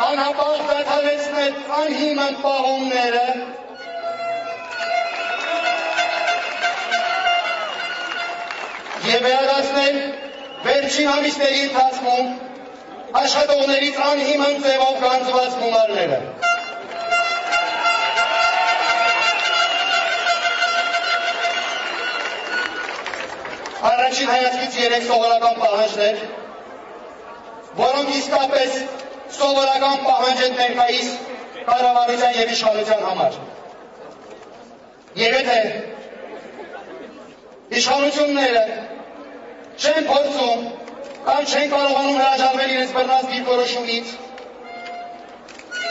անհապաղ դադարեցնել անհիմն պահումները, և վերադարձնել վերջին ամիսների ընթացքում աշխատողներից անհիմն ձևով գանձված գումարները։ Առաջին հայացքից 3 սովորական պահանջներ, որոնք իսկապես սովորական պահանջ են ներկայիս կառավարության և իշխանության համար։ Եվ եթե իշխանությունները չեն փորձում կամ չեն կարողանում հրաժարվել իրենց բռնած դիրքորոշումից,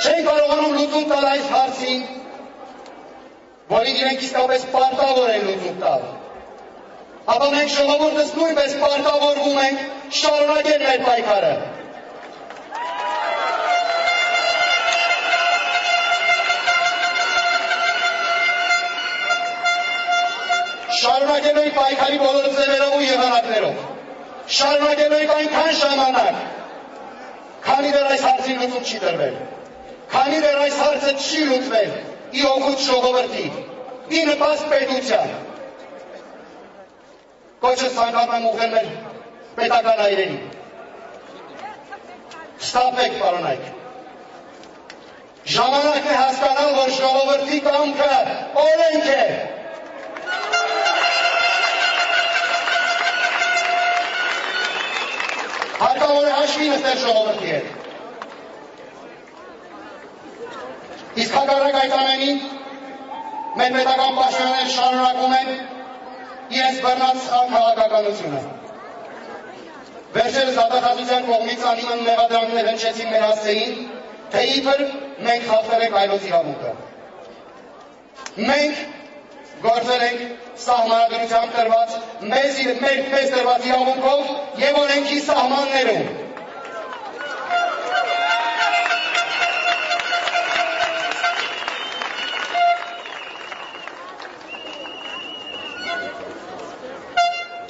չեն կարողանում լուծում տալ այս հարցին, որին իրենք իսկապես պարտավոր են լուծում տալ, ապա մենք ժողովուրդս նույնպես պարտավորվում ենք շարունակել մեր պայքարը։ Շարունակելու ենք պայքարի բոլոր ձևերով ու եղանակներով, շարունակելու ենք այնքան ժամանակ, քանի դեռ այս հարցին լուծում չի տրվել, քանի դեռ այս հարցը չի լուծվել ի օգուտ ժողովրդի, ի նպաստ պետության։ Կոչս ցանկանում եմ ուղղել մեր պետական այրերին։ Շտապեք, պարոնայք։ Ժամանակն է հասկանալ, որ ժողովրդի կամքը օրենք է։ Հարկավոր է հաշվի նստել ժողովրդի հետ։ Իսկ հակառակ այդ ամենին մեր պետական պաշտոնյաները շարունակում են իրենց բռնած անքաղաքականությունը։ Վերջերս դատախազության կողմից անիմն մեղադրանքներ հնչեցին մեր հասցեին, թե իբր մենք խախտել ենք այլոց իրավունքը։ Մենք գործել ենք սահմանադրությամբ տրված մեզ տրված իրավունքով և օրենքի սահմաններում։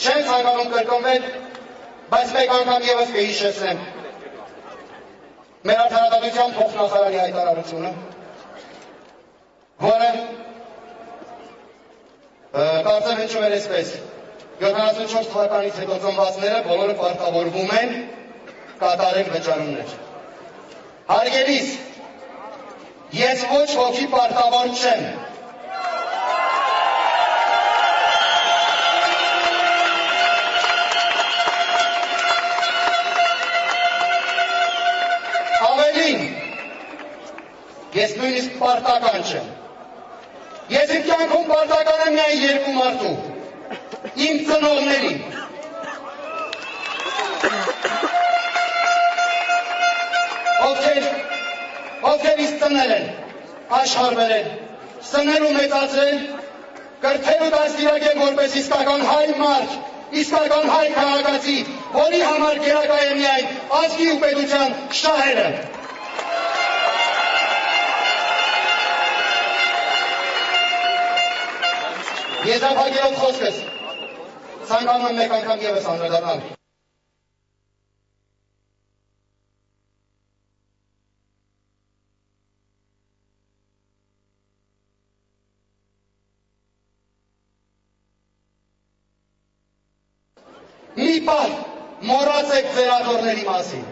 Չեմ ցանկանում կրկնվել, բայց մեկ անգամ ևս կհիշեցնեմ մեր արդարադատության փոխնախարարի հայտարարությունը, որը կարծեմ հնչում էր այսպես. 74 թվականից հետո ծնվածները բոլորը պարտավորվում են կատարել վճարումներ։ Հարգելիս, ես ոչ ոքի պարտավոր չեմ։ Ես նույնիսկ պարտական չեմ։ Ես իմ կյանքում պարտական եմ միայն երկու մարդու, իմ ծնողներին։ Ովքեր ինձ ծնել են, աշխարհվել են, սնել ու մեծացրել, կրթել ու դաստիարակել որպես իսկական հայ մարդ, իսկական հայ քաղաքացի, որի համար գերակա է միայն ազգի ու պետության շահերը։ Եզրափակելով խոսքս, ցանկանում եմ մեկ անգամ ևս անդրադառնալ մի պահ մոռացեք ձեր աթոռների մասին,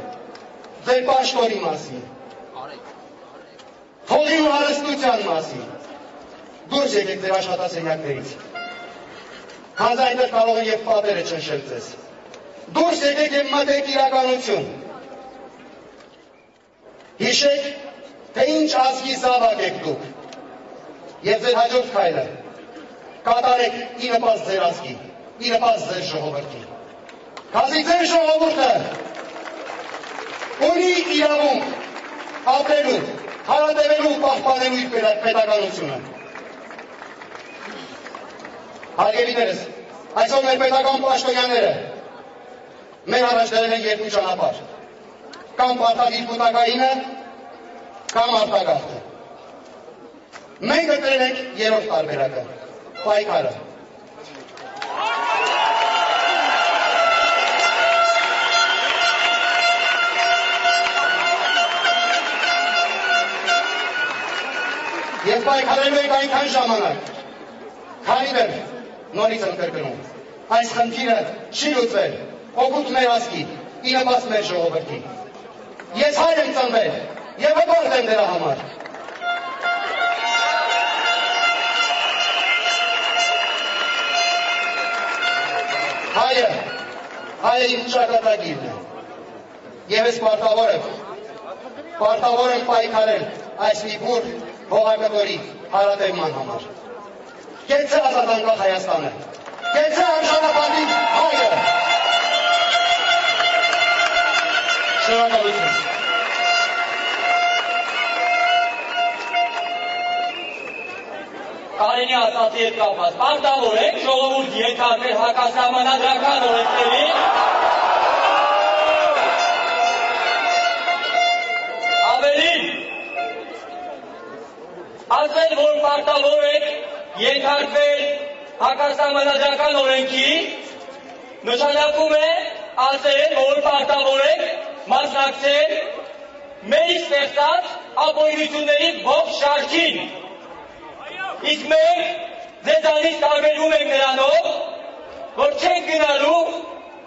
ձեր պաշտոնի մասին, փողի ու հարստության մասին, դուրս եկեք ձեր աշխատասենյակներից, քանզի այնտեղ կարող են և պատերը ճնշել ձեզ, դուրս եկեք և մտեք իրականություն, հիշեք, թե ինչ ազգի զավակ եք դուք, և ձեր հաջորդ քայլը կատարեք ի նպաստ ձեր ազգի, ի նպաստ ձեր ժողովրդի, քանզի ձեր ժողովուրդը ունի իրավունք ապրելու, հարատևելու ու պահպանելու իր պետականությունը։ Հարգելիներս, այսօր մեր պետական պաշտոնյաները մեր առաջ դրել են երկու ճանապարհ, կամ պարտադիր կուտակայինը, կամ արտագաղթը։ Մենք ընտրել ենք երրորդ տարբերակը, պայքարը։ պայքարելու եք այնքան ժամանակ, քանի դեռ նորից եմ կրկնում, այս խնդիրը չի լուծվել օգուտ մեր ազգի, ի նպաստ մեր ժողովրդի։ Ես հայր եմ ծնվել եւ հպարտ եմ դրա համար։ Հայը իմ ճակատագիրն է, և ես պարտավոր եմ պայքարել այս մի բուր հողակտորի հարատևման համար։ Կեցե ազատ անկախ Հայաստանը, կեցե արժանապատիվ հայը։ Շնորհակալություն։ Կարենի ասացի հետ կապված, պարտավոր եք ժողովուրդ ենթարկել հակասահմանադրական օրենքների, ավելին, ասել, որ պարտավոր եք ենթարկվել հակասահմանադրական օրենքի, նշանակում է ասել, որ պարտավոր եք մասնակցել մեր ստեղծած ապօրինությունների ողջ շարքին։ Իսկ մենք ձեզանից տարբերվում ենք նրանով, որ չենք գնալու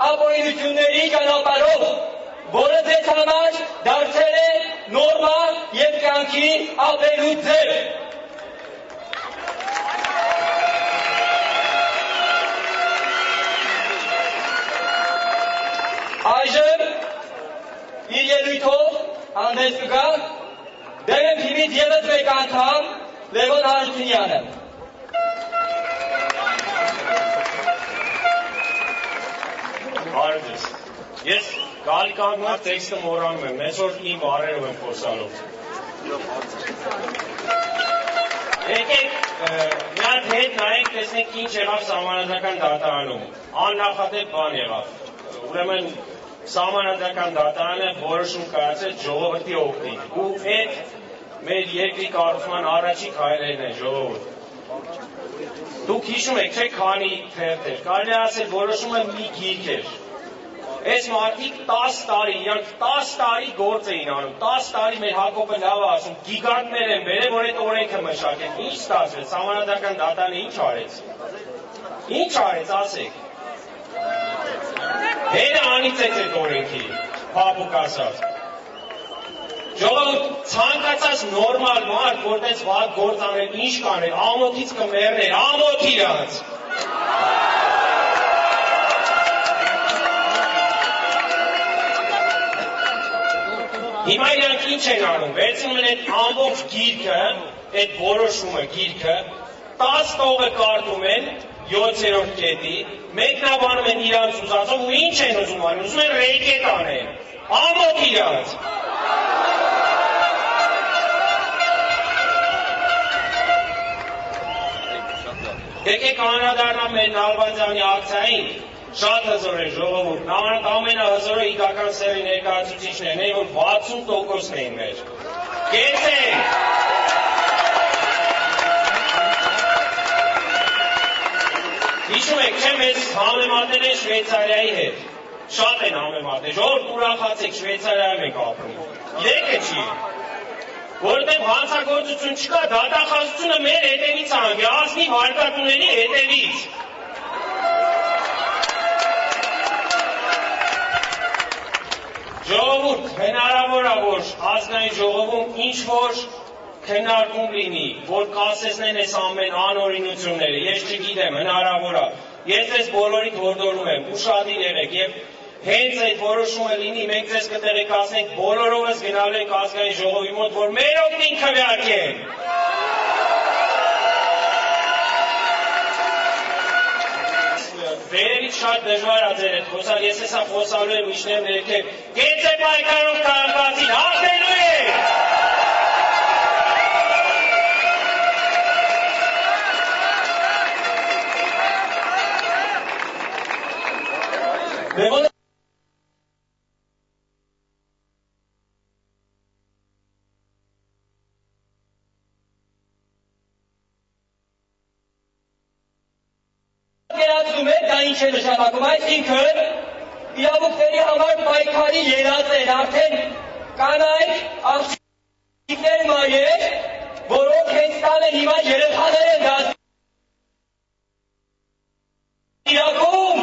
ապօրինությունների ճանապարհով, որը ձեզ համար դարձել է նորմա և կյանքի ապրելու ձև։ Այժմ իր ելույթով հանդես կգա դեմ թիմից ևս մեկ անդամ Լևոն Հարությունյանը։ Բարև ձեզ։ Ես գալի կանգնած տեքստը մոռանում եմ, այսօր իմ բառերով եմ խոսալով։ Եկեք մի հատ հետ նայենք, տեսնենք ինչ եղավ սահմանադրական դատարանում։ Աննախադեպ բան եղավ։ Ուրեմն սահմանադրական դատարանը որոշում կայացրեց ժողովրդի օգտին։ Ու այդ մեր երկրի կառուցման առաջին քայլերն են ժողովուրդ։ Դուք հիշում եք, չէ՞ քանի թերթ էր, կարելի է ասել որոշումը մի գիրք էր։ Այս մարդիկ 10 տարի, իրանք 10 տարի գործ էին անում, 10 տարի մեր Հակոբը լավ է ասում, գիգանտներ են բերել, որ այդ օրենքը մշակեն։ Ինչ ստացվեց, սահմանադրական դատարանը ինչ արեց։ Ինչ արեց, ասեք։ Հերը անիծեց այդ օրենքի, փափուկ ասած։ Ժողովուրդ ցանկացած նորմալ մարդ, որտեղ վատ գործ անել, ինչ կաներ, ամոթից կմեռներ, ամոթ իրանց։ Հիմա իրանք ինչ են անում, վերցնում են այդ ամբողջ գիրքը, այդ որոշումը գիրքը, 10 տողը կարդում են 7-րդ կետի, մեկնաբանում են իրանց ուզածով ու ինչ են ուզում անում, ուզում են ռեյկետ անեն, ամոթ իրանց։ Եկեք անդրադառնամ մեր Նալբանդյանի ակցիային, շատ հզոր է ժողովուրդ, նամանակ ամենահզորը իգական սերի ներկայացուցիչներն էին, որ 60%-ն էին մեր։ Կեցեք! Հիշում եք, չէ՞ մեզ համեմատել են Շվեյցարիայի հետ, շատ են համեմատել, ժողովուրդ ուրախացեք, Շվեյցարիայում ենք ապրում, եկե չի։ Որտեղ հանցագործություն չկա, դատախազությունը մեր հետևից անգ է, ազնիվ հարկատուների հետևից։ Ժողովուրդ, հնարավոր է, որ ազգային ժողովում ինչ-որ քննարկում լինի, որ կասեցնեն այս ամեն անօրինությունները, ես չգիտեմ, հնարավոր է։ Ես ձեզ բոլորիդ հորդորում եմ, ուշադիր եղեք եւ հենց այդ որոշումը լինի, մենք ձեզ կտեղեկացնենք, բոլորովս գնալու ենք ազգային ժողովի մոտ, որ մեր օգտին քվեարկեն։ Վերևից շատ դժվար է ձեր հետ խոսալ, ես հեսա խոսալու եմ իջնեմ ներքև, կեցե պայքարող քաղաքացին, հաղթելու եք։ Դա ինչ է նշանակում, այսինքն իրավունքների համար պայքարի ելած են արդեն կանայք, աղջիկներ, մայր որոնք հենց տանը հիմա երեխաներ են դաստիարակում։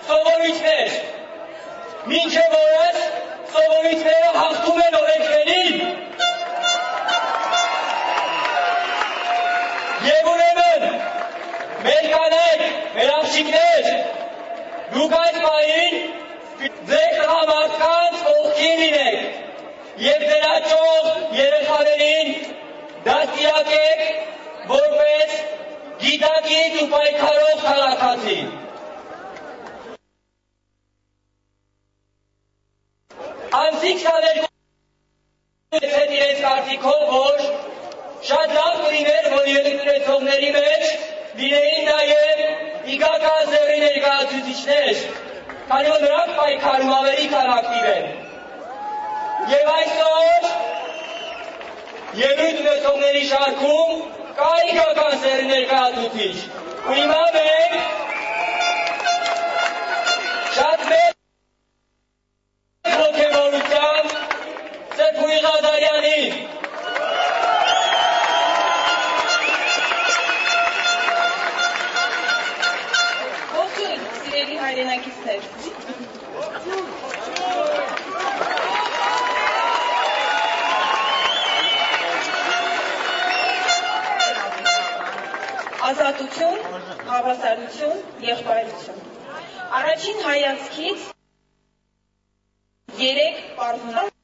Սովորույթներ, մինչև օրս սովորույթները հաղթում են օրենքներին։ Եվ ուրեմն, մեր կանայք, մեր աղջիկներ, դուք այս պահին ձեր տղամարդկանց կողքին լինեք և ձեր աճող երեխաներին դաստիարակեք որպես գիտակից ու պայքարող քաղաքացի։ Անցիկ 22 հետ իրենց կարծիքով, որ շատ լավ կլիներ, որ երեխաների մեջ լինեին նաև իգական ձևի ներկայացուցիչներ, քանի որ նրանք պայքարում ավելի քան ակտիվ են։ Եվ այսօր ելույթ ունեցողների շարքում կա իգական ձևի ներկայացուցիչ։ Ու հիմա մենք շատ մեծ ոգևորությամբ Սեփուի Ղազարյանին հայրենակիցներ։ Ազատություն, հավասարություն, եղբայրություն։ Առաջին հայացքից երեք պարզունակ